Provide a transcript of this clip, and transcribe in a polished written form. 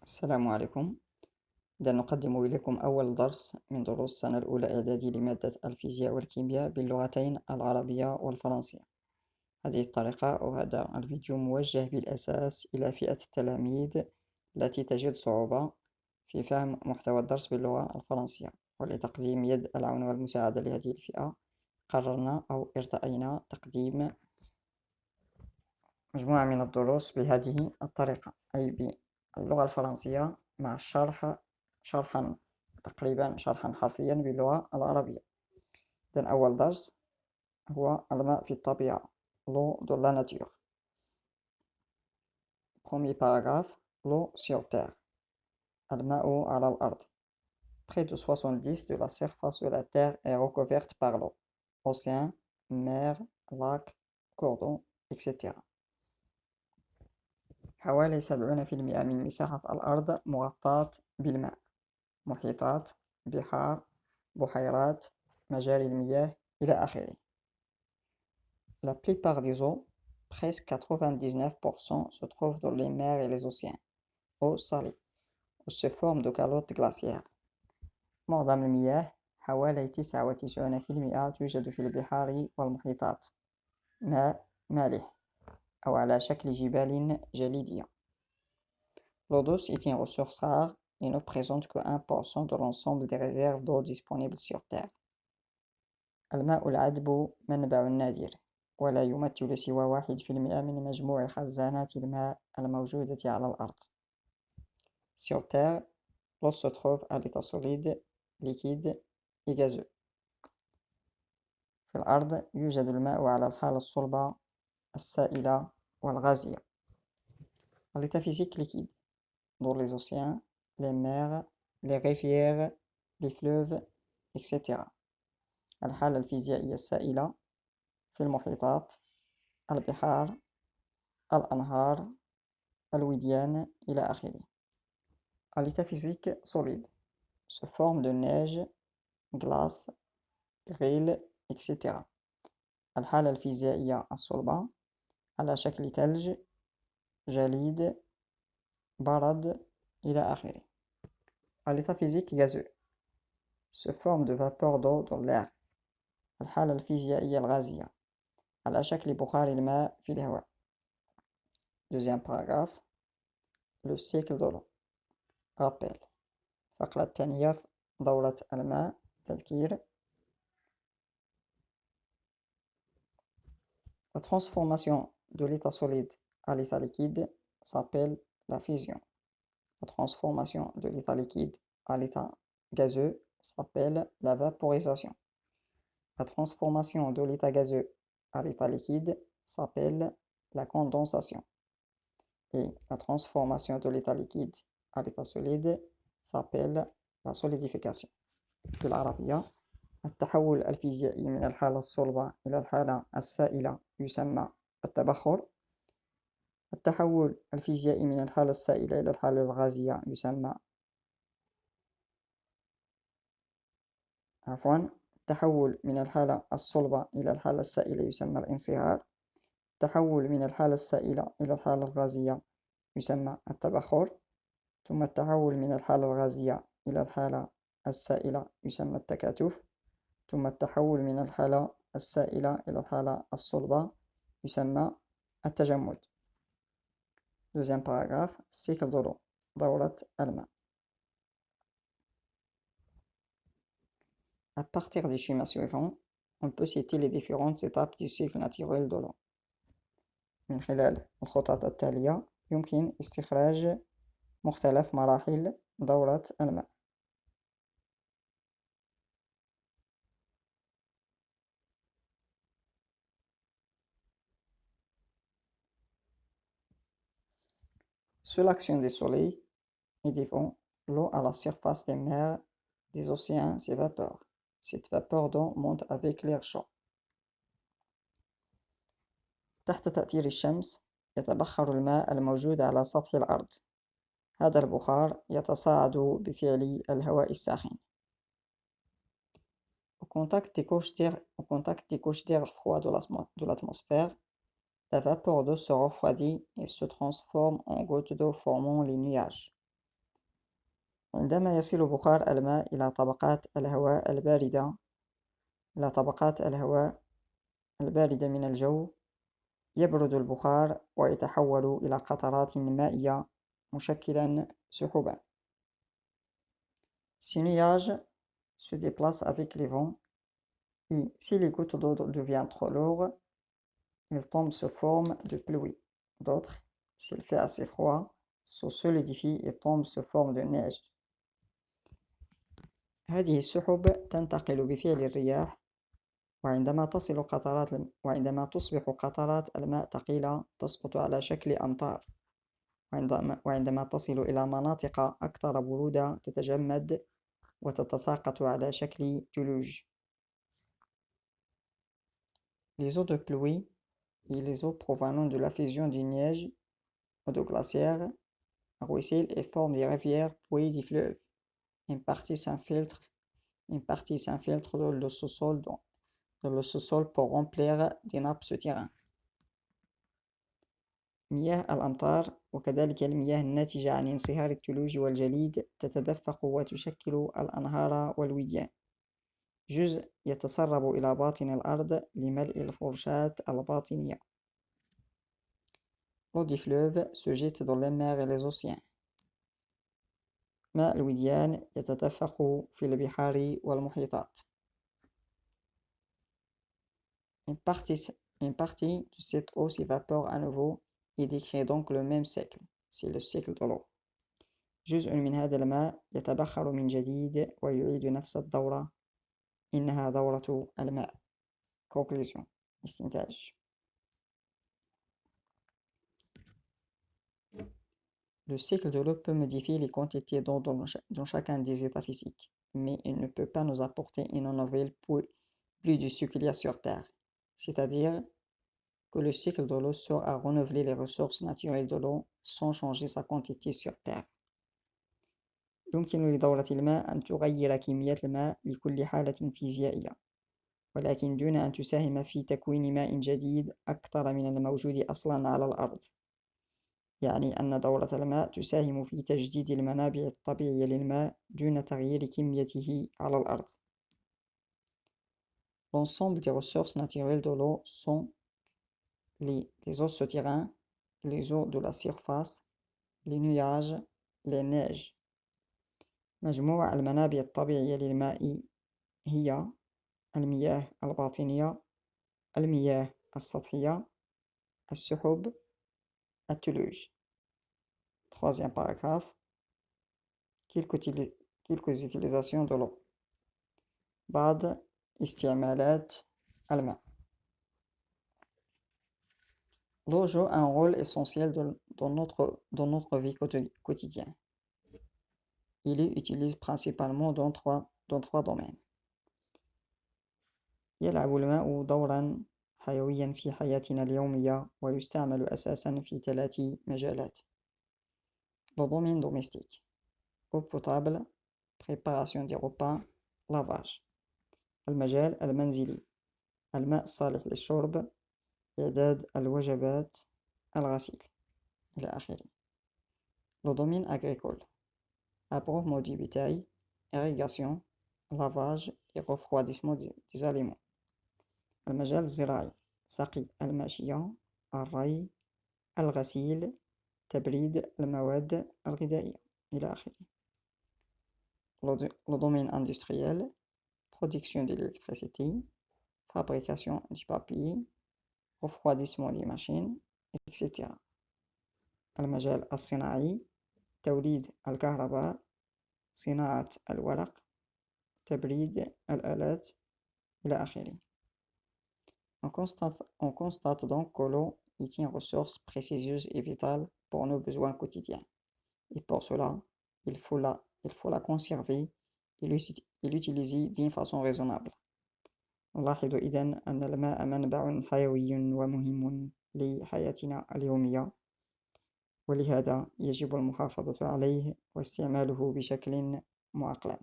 السلام عليكم. إذا نقدم إليكم أول درس من دروس السنة الأولى إعدادي لمادة الفيزياء والكيمياء باللغتين العربية والفرنسية. هذه الطريقة أو هذا الفيديو موجه بالأساس إلى فئة التلاميذ التي تجد صعوبة في فهم محتوى الدرس باللغة الفرنسية، ولتقديم يد العون والمساعدة لهذه الفئة قررنا أو ارتأينا تقديم مجموعة من الدروس بهذه الطريقة، أي باللغة الفرنسية مع الشرح شرحا شرحا حرفيا باللغة العربية. إذن أول درس هو الماء في الطبيعة l'eau de la nature. Premier paragraphe, l'eau sur terre. الماء على الأرض. Près de 70 de la surface de la terre est recouverte par l'eau. Océans, mers, lacs, cours d'eau, etc. حوالي 70% من مساحة الأرض مغطاة بالماء. محيطات، بحار، بحيرات، مجاري المياه إلى آخره. La plupart des eaux, presque 99%, se trouvent dans les mers et les océans, eaux salées, où se forment de calottes glaciaires. معظم المياه حوالي 99% توجد في البحار والمحيطات، ماء مالح أو على شكل جبال جليدية. L'eau douce est une ressource rare et ne présente que 1% de l'ensemble des réserves d'eau disponibles sur Terre. الماء العذب منبع نادر، ولا يمثل سوى 1% من مجموع خزانات الماء الموجودة على الأرض. Sur Terre, l'eau se trouve à l'état solide, liquide et gazeux. في الأرض يوجد الماء على الحالة الصلبة، السائلة والغازية. À l'état physique liquide, dans les océans, les mers, les rivières, les fleuves, etc. الحالة الفيزيائية السائلة في المحيطات، البحار، الأنهار، الوديان إلى آخره. À l'état physique solide, se forme de neige, glace, grêle, etc. الحالة الفيزيائية الصلبة على شكل ثلج، جليد، برد إلى آخره. À l'état physique gazeux, se forme de vapeur d'eau dans l'air. الحالة الفيزيائية الغازية على شكل بخار الماء في الهواء. Deuxième paragraphe, le cycle de l'eau. Rappel. الفقرة الثانية، دورة الماء. تذكير. La transformation de l'état solide à l'état liquide s'appelle la fusion. La transformation de l'état liquide à l'état gazeux s'appelle la vaporisation. La transformation de l'état gazeux à l'état liquide s'appelle la condensation. Et la transformation de l'état liquide à l'état solide s'appelle la solidification. بالعربية، التحول الفيزيائي من الحالة الصلبة إلى الحالة السائلة يسمى التبخر. التحول الفيزيائي من الحالة السائلة إلى الحالة الغازية يسمى التحول من الحالة الصلبة إلى الحالة السائلة يسمى الانصهار. التحول من الحالة السائلة إلى الحالة الغازية يسمى التبخر. ثم التحول من الحالة الغازية إلى الحالة السائلة يسمى التكاثف. ثم التحول من الحالة السائلة إلى الحالة الصلبة يسمى التجمد. Deuxième paragraphe, cycle de l'eau, دورة الماء. À partir des schémas suivants, on peut citer les différentes étapes du cycle naturel de l'eau. من خلال الخطوات التالية يمكن استخراج مختلف مراحل دورة الماء. Sous l'action du soleil et des vents, l'eau à la surface des mers, des océans s'évapore. Cette vapeur d'eau monte avec l'air chaud. تحت تأثير الشمس يتبخر الماء الموجود على سطح الأرض. هذا البخار يتصاعد بفعل الهواء الساخن. Au contact des couches d'air froid de l'atmosphère, la vapeur d'eau se refroidit et se transforme en gouttes d'eau formant les nuages. عندما يصل بخار الماء إلى طبقات الهواء الباردة من الجو، يبرد البخار ويتحول إلى قطرات مائية مشكلاً سحباً. Ces nuages se déplacent avec les vents et si les gouttes d'eau deviennent trop lourdes, ils tombent sous forme de pluie. D'autres, s'il fait assez froid, se solidifient et tombent sous forme de neige. هذه السحب تنتقل بفعل الرياح، وعندما تصبح قطرات الماء ثقيلة تسقط على شكل أمطار، وعندما تصل إلى مناطق أكثر برودة تتجمد وتتساقط على شكل ثلوج. Les eaux de pluie et les eaux provenant de la fusion du neige ou de glaciaires ruissellent et forment des rivières puis des fleuves. Une partie s'infiltre dans le sous-sol pour remplir des nappes souterraines. مياه الأمطار وكذلك المياه الناتجة عن انصهار الثلوج والجليد تتدفق وتشكل الأنهار والوديان. جزء يتسرب إلى باطن الأرض لملء الفرشاة الباطنية. L'eau des fleuves se jette dans les mers et les océans. ماء الوديان يتدفق في البحار والمحيطات. Une partie de cette eau s'évapore à nouveau et décrit donc le même cycle. C'est le cycle de l'eau. جزء من هذا الماء يتبخر من جديد ويعيد نفس الدورة. إنها دورة الماء. Conclusion. استنتاج. Le cycle de l'eau peut modifier les quantités d'eau dans chacun des états physiques, mais il ne peut pas nous apporter une nouvelle pluie de ce qu'il y a sur Terre. C'est-à-dire que le cycle de l'eau sert à renouveler les ressources naturelles de l'eau sans changer sa quantité sur Terre. يمكن لدورة الماء أن تغير كمية الماء لكل حالة فيزيائية، ولكن دون أن تساهم في تكوين ماء جديد أكثر من الموجود أصلاً على الأرض. يعني أن دورة الماء تساهم في تجديد المنابع الطبيعية للماء دون تغيير كميته على الأرض. L'ensemble des ressources naturelles de l'eau sont les eaux souterraines, les eaux de la surface, les nuages, les neiges. مجموع المنابع الطبيعية للماء هي المياه الباطنية، المياه السطحية، السحب، الثلوج. Troisième paragraphe. Quelques utilisations de l'eau. بعض استعمالات الماء. L'eau joue un rôle essentiel dans notre vie quotidienne. Il est utilisé principalement dans trois domaines. يلعب الماء دورا حيويا في حياتنا اليومية ويستعمل أساسا في 3 مجالات. Le domaine domestique. Eau potable, préparation des repas, lavage. المجال المنزلي. الماء الصالح للشرب، إعداد الوجبات، الغسيل إلى آخره. Le domaine agricole. Abreuvoir du bétail, irrigation, lavage et refroidissement des aliments. المجال الزراعي. سقي الماشية، الري، الغسيل، تبريد المواد الغذائية إلى آخره. Le domaine industriel. Production de l'électricité, fabrication du papier, refroidissement des machines, etc. المجال الصناعي. توليد الكهرباء، صناعة الورق، تبريد الآلات إلى آخره. On constate donc que l'eau est une ressource précieuse et vitale pour nos besoins quotidiens. Et pour cela, il faut la conserver et l'utiliser d'une façon raisonnable. نلاحظ إذن أن الماء منبع حيوي ومهم لحياتنا اليومية، ولهذا يجب المحافظة عليه واستعماله بشكل معقل.